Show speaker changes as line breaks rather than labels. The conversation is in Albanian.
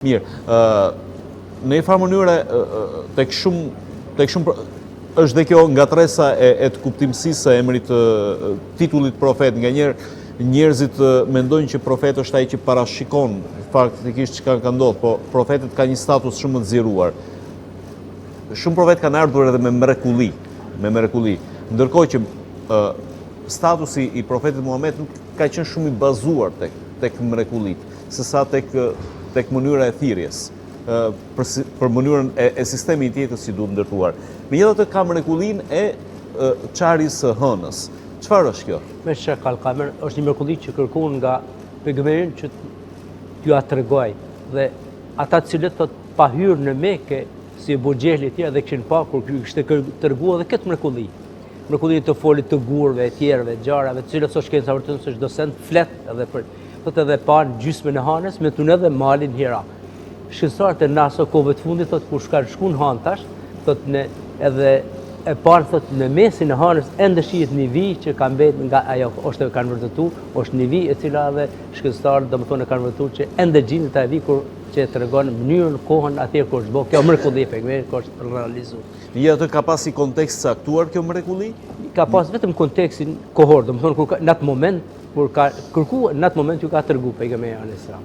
Mirë, në një farë mënyre tek shumë është dhe kjo ngatresa e të kuptimësisë së emrit titullit profet. Nganjëherë njerëzit mendojnë që profeti është ai që parashikon faktikisht çka ka ndodhur, po profetet kanë një status shumë të zgjeruar. Shumë profet kanë ardhur edhe me mrekulli, ndërkohë që statusi i profetit Muhammed nuk ka qenë shumë i bazuar tek mrekullit, sesa tek mënyra e thirrjes, për mënyrën e sistemit i jetës si duhet ndërtuar. Megjithatë ka mrekullinë e çarjes së hënës. Çfarë është kjo?
Me shakal kamer, është një mrekulli që kërkon nga pejgamberin që t'ju tregoj, dhe ata të cilët thotë pa hyrë në Mekë si Abu Xhehli e tjerë dhe kishin pa kur ky kishte treguar edhe këtë mrekulli. Mrekullinë të folit të gurëve, e tjerëve, gjarave, të cilët sot shkenca vërtetën se çdo send flet edhe për thotë edhe pan gjysmën e hanës me tunë edhe malin Hira. Shqetësarët e naso kohëve të fundit thotë kur shkan shkuën han tash, thotë ne edhe e parë thotë në mesin e hanës ende shihet një vijë që ka mbetë nga ajo është kanë vërtetuar, është një vijë e cila edhe shqetësarët domethënë kanë vërtetuar që ende gjendet ai vijë kur që tregon mënyrën, kohën atje kur është bë kjo mrekulli pejgamberi kur është realizuar.
Ja atë ka pasi kontekst caktuar kjo mrekulli?
Ka pas vetëm kontekstin kohor, domethënë kur në atë moment kur ka kërkuar, në atë moment ju ka treguar pejgamberi alayhis salam.